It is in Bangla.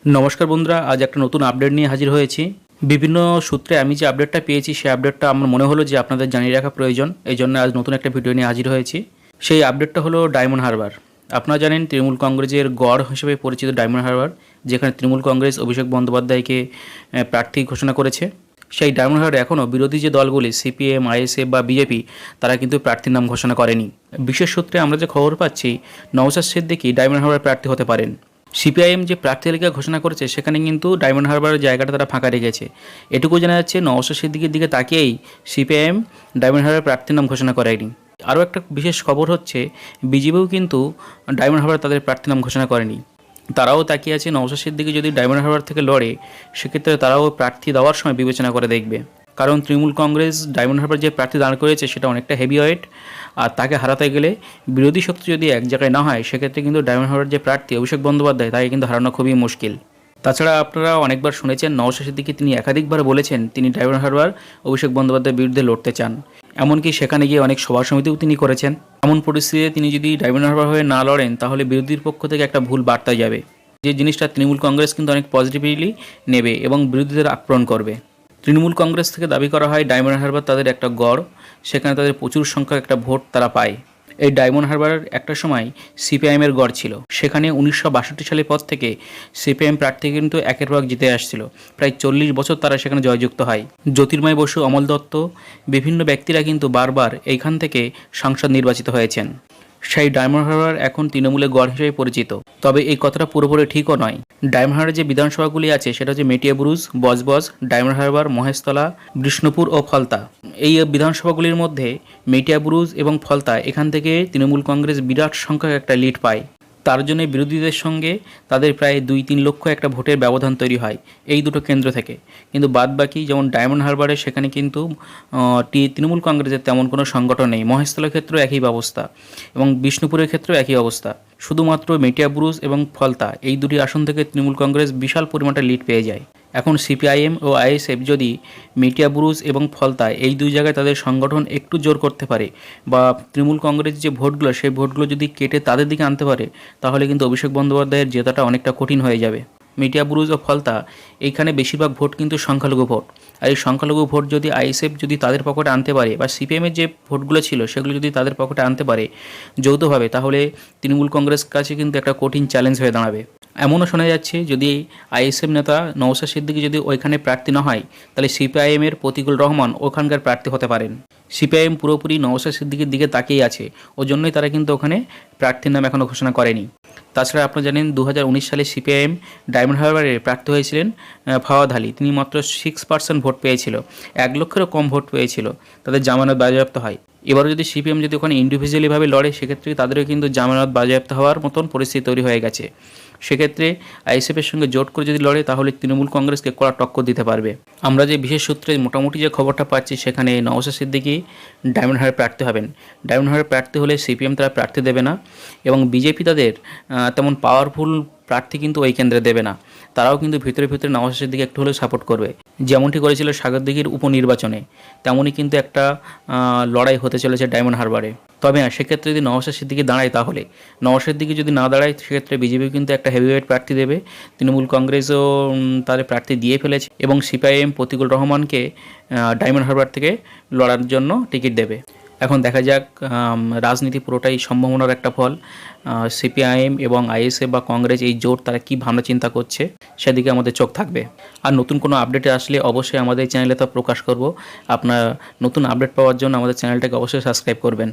নমস্কার বন্ধুরা, আজ একটা নতুন আপডেট নিয়ে হাজির হয়েছি। বিভিন্ন সূত্রে আমি যে আপডেটটা পেয়েছি সেই আপডেটটা আমার মনে হলো যে আপনাদের জানিয়ে রাখা প্রয়োজন, এই জন্য আজ নতুন একটা ভিডিও নিয়ে হাজির হয়েছি। সেই আপডেটটা হলো ডায়মন্ড হারবার। আপনারা জানেন তৃণমূল কংগ্রেসের গড় হিসেবে পরিচিত ডায়মন্ড হারবার, যেখানে তৃণমূল কংগ্রেস অভিষেক বন্দ্যোপাধ্যায়কে প্রার্থী ঘোষণা করেছে। সেই ডায়মন্ড হারবার এখনও বিরোধী যে দলগুলি সিপিএম, আইএসএফ বা বিজেপি, তারা কিন্তু প্রার্থীর নাম ঘোষণা করেনি। বিশেষ সূত্রে আমরা যে খবর পাচ্ছি, নওশাদ সিদ্দিকী ডায়মন্ড হারবার প্রার্থী হতে পারেন। সিপিআইএম যে প্রার্থী তালিকা ঘোষণা করেছে সেখানে কিন্তু ডায়মন্ড হারবারের জায়গাটা তারা ফাঁকা রেখেছে। এটুকু জানা যাচ্ছে নওশাদ সিদ্দিকীর দিকে তাকিয়েই সিপিআইএম ডায়মন্ড হারবার প্রার্থীর নাম ঘোষণা করেনি। আরও একটা বিশেষ খবর হচ্ছে, বিজেপিও কিন্তু ডায়মন্ড হারবার তাদের প্রার্থীর নাম ঘোষণা করেনি। তারাও তাকিয়ে আছে নওশাদ সিদ্দিকী যদি ডায়মন্ড হারবার থেকে লড়ে, সেক্ষেত্রে তারাও প্রার্থী দেওয়ার সময় বিবেচনা করে দেখবে। কারণ তৃণমূল কংগ্রেস ডায়মন্ড হারবার যে প্রার্থী দাঁড় করেছে সেটা অনেকটা হেভি ওয়েট, আর তাকে হারাতে গেলে বিরোধী শক্তি যদি এক জায়গায় না হয়, সেক্ষেত্রে কিন্তু ডায়মন্ড হারবার যে প্রার্থী অভিষেক বন্দ্যোপাধ্যায়, তাকে কিন্তু হারানো খুবই মুশকিল। তাছাড়া আপনারা অনেকবার শুনেছেন নওশাদ সিদ্দিকী তিনি একাধিকবার বলেছেন তিনি ডায়মন্ড হারবার অভিষেক বন্দ্যোপাধ্যায়ের বিরুদ্ধে লড়তে চান। এমনকি সেখানে গিয়ে অনেক সভা সমিতিও তিনি করেছেন। এমন পরিস্থিতিতে তিনি যদি ডায়মন্ড হারবার হয়ে না লড়েন, তাহলে বিরোধীর পক্ষ থেকে একটা ভুল বার্তা যাবে, যে জিনিসটা তৃণমূল কংগ্রেস কিন্তু অনেক পজিটিভলি নেবে এবং বিরোধীদের আক্রমণ করবে। তৃণমূল কংগ্রেস থেকে দাবি করা হয় ডায়মন্ড হারবার তাদের একটা গড়, সেখানে তাদের প্রচুর সংখ্যক একটা ভোট তারা পায়। এই ডায়মন্ড হারবারের একটা সময় সিপিআইএমের গড় ছিল, সেখানে 1962 সালের পর থেকে সিপিআইএম প্রার্থী কিন্তু একের পর এক জিতে আসছিল। প্রায় 40 বছর তারা সেখানে জয়যুক্ত হয়। জ্যোতির্ময় বসু, অমল দত্ত, বিভিন্ন ব্যক্তিরা কিন্তু বারবার এইখান থেকে সাংসদ নির্বাচিত হয়েছেন। সেই ডায়মন্ড হারবার এখন তৃণমূলের গড় হিসেবে পরিচিত। তবে এই কথাটা পুরোপুরি ঠিকও নয়। ডায়মন্ড হারবারের যে বিধানসভাগুলি আছে সেটা হচ্ছে মেটিয়াবুরুজ, বজবজ, ডায়মন্ড হারবার, মহেশতলা, বিষ্ণুপুর ও ফলতা। এই বিধানসভাগুলির মধ্যে মেটিয়াবুরুজ এবং ফলতা, এখান থেকে তৃণমূল কংগ্রেস বিরাট সংখ্যক একটা লিড পায়। তার জন্য বিরোধীদের সঙ্গে তাদের প্রায় 2-3 লক্ষ একটা ভোটের ব্যবধান তৈরি হয় এই দুটো কেন্দ্র থেকে। কিন্তু বাদবাকি যেমন ডায়মন্ড হারবারে সেখানে কিন্তু তৃণমূল কংগ্রেসের তেমন কোনো সংগঠন নেই। মহেশতলার ক্ষেত্রেও একই ব্যবস্থা এবং বিষ্ণুপুরের ক্ষেত্রেও একই অবস্থা। শুধুমাত্র মেটিয়াবুরুজ এবং ফলতা এই দুটি আসন থেকে তৃণমূল কংগ্রেস বিশাল পরিমাণে লিড পেয়ে যায়। এখন সিপিআইএম ও আইএসএফ যদি মেটিয়াবুরুজ এবং ফলতা এই দুই জায়গায় তাদের সংগঠন একটু জোর করতে পারে, বা তৃণমূল কংগ্রেস যে ভোটগুলো সেই ভোটগুলো যদি কেটে তাদের দিকে আনতে পারে, তাহলে কিন্তু অভিষেক বন্দ্যোপাধ্যায়ের জেতাটা অনেকটা কঠিন হয়ে যাবে। মেটিয়াবুরুজ ও ফলতা এইখানে বেশিরভাগ ভোট কিন্তু সংখ্যালঘু ভোট, আর এই সংখ্যালঘু ভোট যদি আইএসএফ যদি তাদের পকেটে আনতে পারে, বা সিপিএমের যে ভোটগুলো ছিল সেগুলো যদি তাদের পকেটে আনতে পারে যৌথভাবে, তাহলে তৃণমূল কংগ্রেস কাছে কিন্তু একটা কঠিন চ্যালেঞ্জ হয়ে দাঁড়াবে। এমনও শোনা যাচ্ছে যদি আইএসএফ নেতা নওশাদ সিদ্দিকী যদি ওইখানে প্রার্থী না হয়, তাহলে সিপিআইএমের প্রতিকুল রহমান ওখানকার প্রার্থী হতে পারেন। সিপিআইএম পুরোপুরি নওশাদ সিদ্দিকীর দিকে তাকিয়ে আছে, ওই জন্যই তারা কিন্তু ওখানে প্রার্থীর নাম এখনও ঘোষণা করেনি। তাছাড়া আপনারা জানেন 2019 সালে সিপিআইএম ডায়মন্ড হারবারে প্রার্থী হয়েছিলেন ফাওয়াদ আলী। তিনি মাত্র 6% ভোট পেয়েছিল, 1 লক্ষেরও কম ভোট পেয়েছিল। তাদের জামানত বাজেয়াপ্ত হয়। এবারও যদি সিপিএম যদি ওখানে ইন্ডিভিজুয়ালিভাবে লড়ে, সেক্ষেত্রে তাদেরও কিন্তু জামানত বাজেয়াপ্ত হওয়ার মতন পরিস্থিতি তৈরি হয়ে গেছে। সেক্ষেত্রে আইএসএফের সঙ্গে জোট করে যদি লড়ে, তাহলে তৃণমূল কংগ্রেসকে কড়া টক্কর দিতে পারবে। আমরা যে বিশেষ সূত্রে মোটামুটি যে খবরটা পাচ্ছি, সেখানে নওশাদ সিদ্দিকী ডায়মন্ড হারবার প্রার্থী হবেন। ডায়মন্ড হারবার প্রার্থী হলে সিপিএম তারা প্রার্থী দেবে না, এবং বিজেপি তাদের তেমন পাওয়ারফুল প্রার্থী কিন্তু ওই কেন্দ্রে দেবে না। তারাও কিন্তু ভিতরে ভিতরে নওশাদ সিদ্দিকী একটু হলেও সাপোর্ট করবে। যেমনটি করেছিল সাগরদিঘির উপনির্বাচনে, তেমনই কিন্তু একটা লড়াই হতে চলেছে ডায়মন্ড হারবারে। তবে সেক্ষেত্রে যদি নওশাদ সিদ্দিকী দাঁড়ায়, তাহলে নওশাদ সিদ্দিকী যদি না দাঁড়ায়, সেক্ষেত্রে বিজেপি কিন্তু একটা হেভিওয়েট প্রার্থী দেবে। তৃণমূল কংগ্রেসও তাদের প্রার্থী দিয়ে ফেলেছে, এবং সিপিআইএম প্রতিকুল রহমানকে ডায়মন্ড হারবার থেকে লড়ার জন্য টিকিট দেবে। এখন দেখা যাক, রাজনীতি পুরোটাই সম্ভাবনার একটা ফল। সিপিআইএম এবং আইএসএফ বা কংগ্রেস এই জোট তারা কী ভাবনা চিন্তা করছে, সেদিকে আমাদের চোখ থাকবে। আর নতুন কোনো আপডেট আসলে অবশ্যই আমাদের চ্যানেলে তা প্রকাশ করব। আপনার নতুন আপডেট পাওয়ার জন্য আমাদের চ্যানেলটাকে অবশ্যই সাবস্ক্রাইব করবেন।